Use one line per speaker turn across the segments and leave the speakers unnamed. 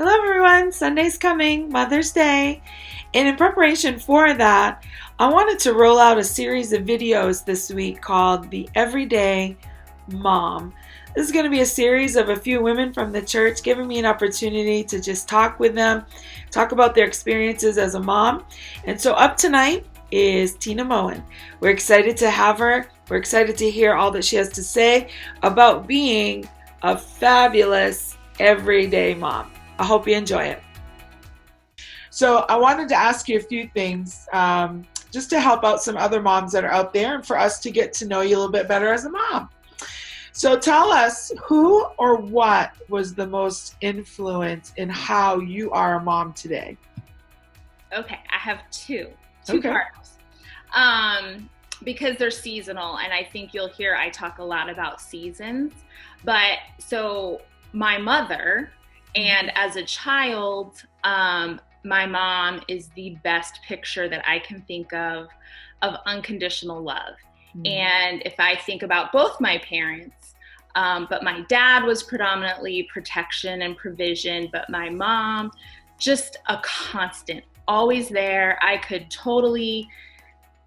Hello everyone, Sunday's coming, Mother's Day, and in preparation for that, I wanted to roll out a series of videos this week called the EveryDay Mom. This is going to be a series of a few women from the church giving me an opportunity to just talk with them, talk about their experiences as a mom. And so up tonight is Tina Moen. We're excited to have her. We're excited to hear all that she has to say about being a fabulous everyday mom. I hope you enjoy it. So I wanted to ask you a few things just to help out some other moms that are out there and for us to get to know you a little bit better as a mom. So tell us, who or what was the most influence in how you are a mom today?
Okay, I have two
Okay.
parts. Because they're seasonal, and I think you'll hear I talk a lot about seasons. But so my mother, and as a child, my mom is the best picture that I can think of unconditional love. Mm-hmm. And if I think about both my parents, but my dad was predominantly protection and provision, but my mom, just a constant, always there. I could totally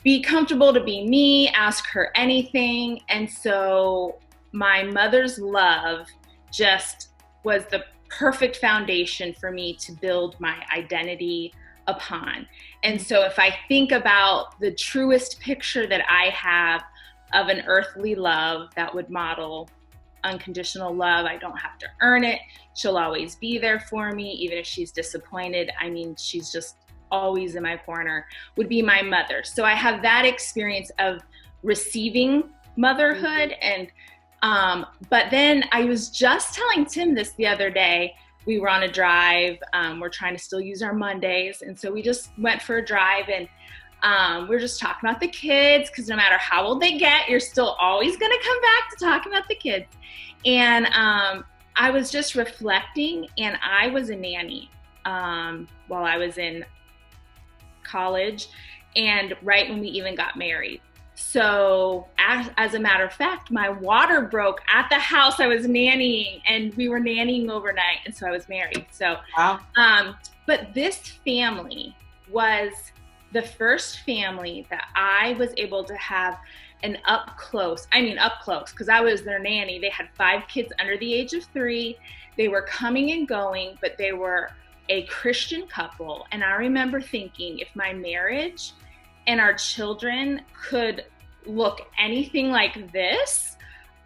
be comfortable to be me, ask her anything. And so my mother's love just was the perfect foundation for me to build my identity upon. And so if I think about the truest picture that I have of an earthly love that would model unconditional love, I don't have to earn it. She'll always be there for me, even if she's disappointed. I mean, she's just always in my corner, would be my mother. So I have that experience of receiving motherhood. And but then I was just telling Tim this the other day. We were on a drive. We're trying to still use our Mondays. And so we just went for a drive, and we're just talking about the kids, because no matter how old they get, you're still always going to come back to talking about the kids. And I was just reflecting, and I was a nanny while I was in college, and right when we even got married. So as a matter of fact, my water broke at the house I was nannying, and we were nannying overnight, and so I was married. So,
wow.
But this family was the first family that I was able to have an up close, because I was their nanny. They had 5 kids under the age of 3. They were coming and going, but they were a Christian couple. And I remember thinking, if my marriage and our children could look anything like this,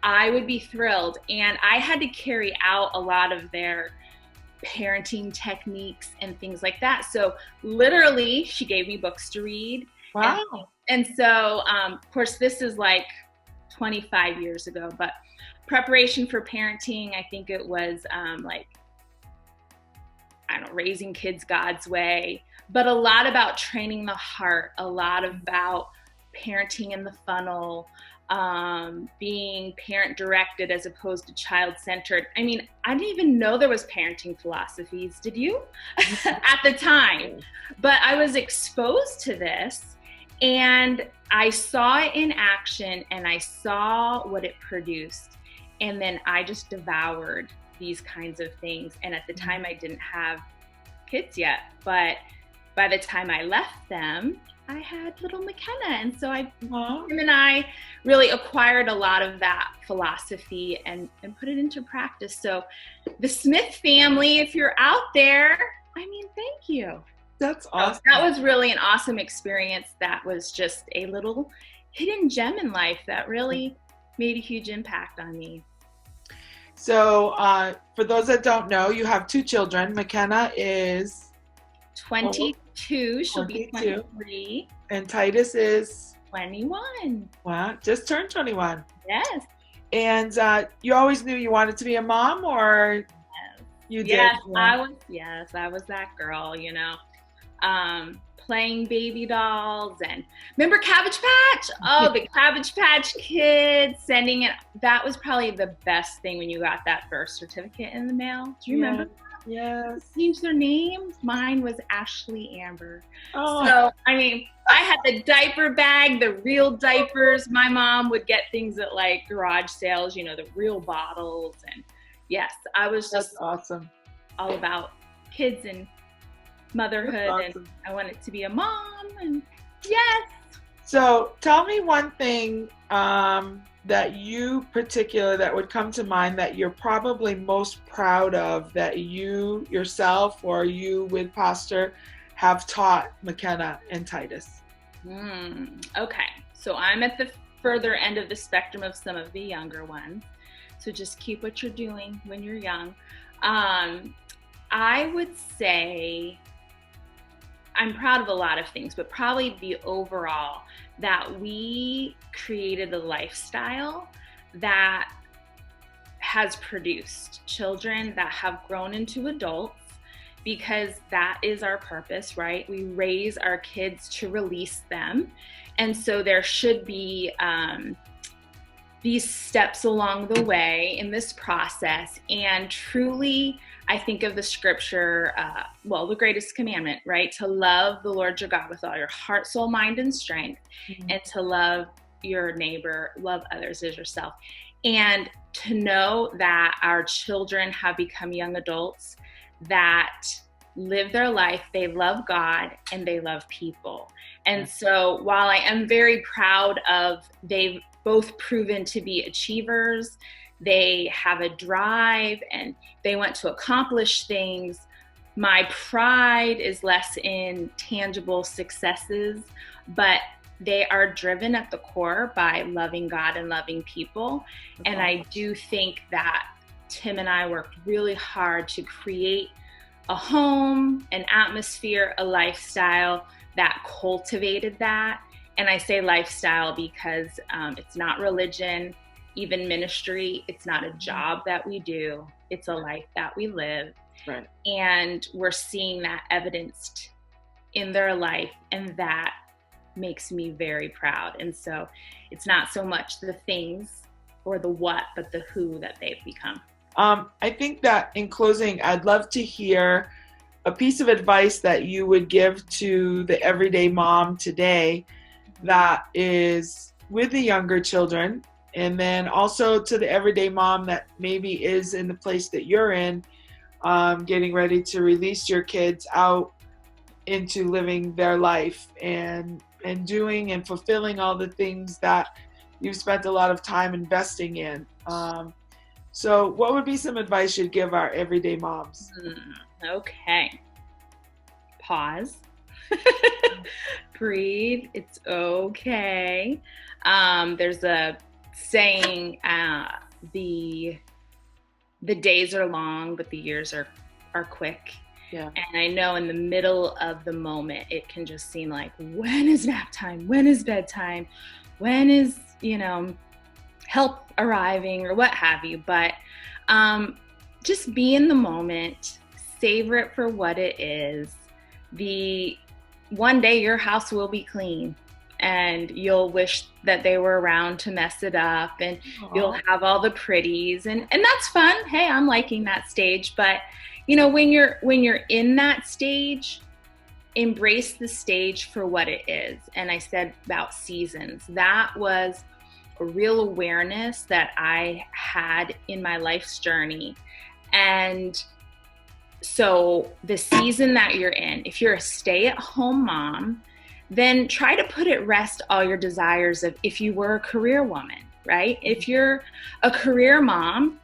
I would be thrilled. And I had to carry out a lot of their parenting techniques and things like that. So literally, she gave me books to read.
Wow.
And so, of course, this is like 25 years ago, but preparation for parenting, I think it was raising kids God's way, but a lot about training the heart, a lot about parenting in the funnel, being parent directed as opposed to child centered. I mean, I didn't even know there was parenting philosophies. Did you? At the time. But I was exposed to this, and I saw it in action, and I saw what it produced. And then I just devoured these kinds of things. And at the time I didn't have kids yet, but by the time I left them, I had little McKenna. And so him and I really acquired a lot of that philosophy and put it into practice. So the Smith family, if you're out there, I mean, thank you.
That's awesome.
So that was really an awesome experience. That was just a little hidden gem in life that really made a huge impact on me.
So for those that don't know, you have 2 children. McKenna is
22. She'll be 23.
And Titus is
21.
Wow, just turned 21.
Yes.
And you always knew you wanted to be a mom, or you did?
Yes, yeah. I was that girl, playing baby dolls. And remember Cabbage Patch? Oh, the Cabbage Patch Kids, sending it. That was probably the best thing when you got that birth certificate in the mail. Do you remember?
Yes.
Changed their names. Mine was Ashley Amber.
Oh.
So, I mean, I had the diaper bag, the real diapers. My mom would get things at like garage sales, the real bottles. And yes, I was just
awesome.
all about kids and motherhood,
That's
and
awesome.
I want it to be a mom, and yes.
So tell me one thing that you particular that would come to mind that you're probably most proud of that you yourself or you with Pastor have taught McKenna and Titus.
Okay, so I'm at the further end of the spectrum of some of the younger ones. So just keep what you're doing when you're young. I would say I'm proud of a lot of things, but probably the overall that we created a lifestyle that has produced children that have grown into adults, because that is our purpose, right? We raise our kids to release them. And so there should be these steps along the way in this process. And truly, I think of the scripture, the greatest commandment, right? To love the Lord your God with all your heart, soul, mind, and strength, and to love your neighbor, love others as yourself. And to know that our children have become young adults that live their life, they love God, and they love people. And so while I am very proud of they've both proven to be achievers, they have a drive, and they want to accomplish things, my pride is less in tangible successes, but they are driven at the core by loving God and loving people. And I do think that Tim and I worked really hard to create a home, an atmosphere, a lifestyle that cultivated that. And I say lifestyle because it's not religion, even ministry. It's not a job that we do. It's a life that we live.
Right.
And we're seeing that evidenced in their life. And that makes me very proud. And so it's not so much the things or the what, but the who that they've become.
I think that in closing, I'd love to hear a piece of advice that you would give to the everyday mom today that is with the younger children, and then also to the everyday mom that maybe is in the place that you're in, getting ready to release your kids out into living their life and doing and fulfilling all the things that you've spent a lot of time investing in. So what would be some advice you'd give our everyday moms?
Okay. Pause. Breathe. It's okay. There's a saying, the days are long, but the years are quick.
Yeah.
And I know in the middle of the moment, it can just seem like, when is nap time? When is bedtime? When is, help arriving or what have you? But just be in the moment, savor it for what it is. One day your house will be clean, and you'll wish that they were around to mess it up, and you'll have all the pretties, and that's fun. Hey, I'm liking that stage. But when you're in that stage, embrace the stage for what it is. And I said about seasons, that was a real awareness that I had in my life's journey. And so the season that you're in, if you're a stay-at-home mom, then try to put at rest all your desires of if you were a career woman, right? If you're a career mom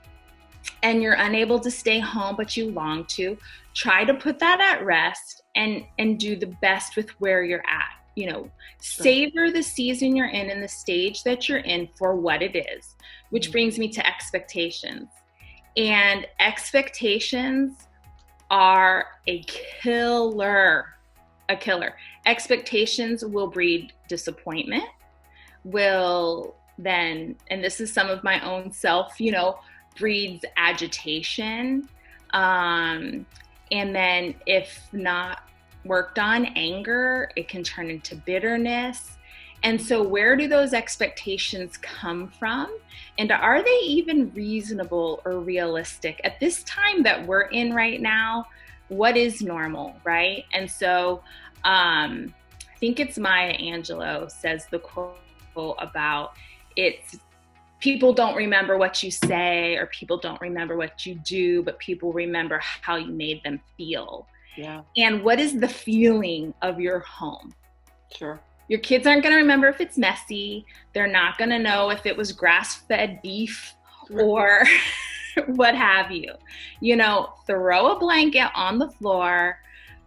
and you're unable to stay home, but you long to, try to put that at rest and do the best with where you're at. Savor the season you're in and the stage that you're in for what it is, which brings me to expectations. And expectations are a killer. Expectations will breed disappointment, will then, and this is some of my own self, breeds agitation. And then if not worked on, anger, it can turn into bitterness. And so where do those expectations come from? And are they even reasonable or realistic? At this time that we're in right now, what is normal, right? And so I think it's Maya Angelou says the quote about it's people don't remember what you say or people don't remember what you do, but people remember how you made them feel.
Yeah.
And what is the feeling of your home?
Sure.
Your kids aren't going to remember if it's messy. They're not going to know if it was grass-fed beef or what have you. You know, throw a blanket on the floor,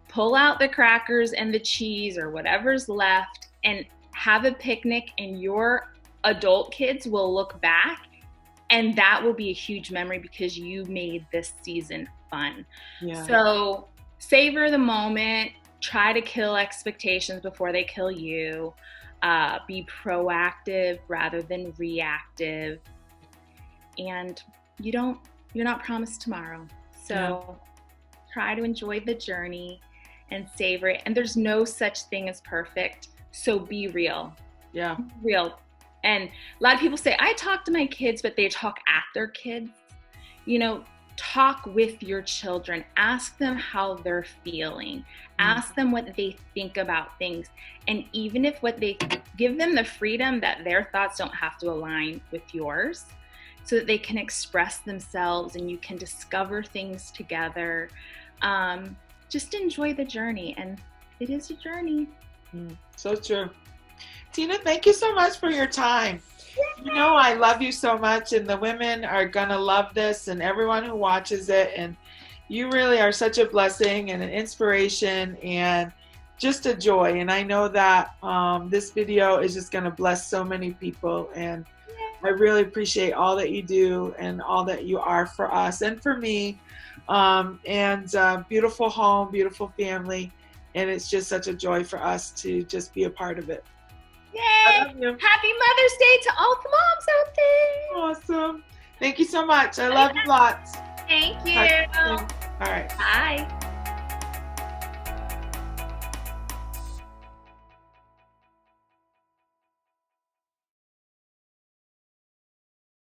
pull out the crackers and the cheese or whatever's left, and have a picnic, and your adult kids will look back, and that will be a huge memory because you made this season fun.
Yeah.
So savor the moment. Try to kill expectations before they kill you. Be proactive rather than reactive. And you're not promised tomorrow. So try to enjoy the journey and savor it. And there's no such thing as perfect. So be real.
Yeah.
Real. And a lot of people say, I talk to my kids, but they talk at their kids. You know, talk with your children. Ask them how they're feeling. Ask them what they think about things. And even if give them the freedom that their thoughts don't have to align with yours, so that they can express themselves and you can discover things together. Just enjoy the journey. And it is a journey.
So true. Tina, thank you so much for your time. You know, I love you so much, and the women are going to love this, and everyone who watches it. And you really are such a blessing and an inspiration and just a joy. And I know that this video is just going to bless so many people. And I really appreciate all that you do and all that you are for us and for me. Beautiful home, beautiful family. And it's just such a joy for us to just be a part of it.
Yay! Happy Mother's Day to all the moms out there.
Awesome. Thank you so much. I love you lots.
Thank you.
All right.
Bye.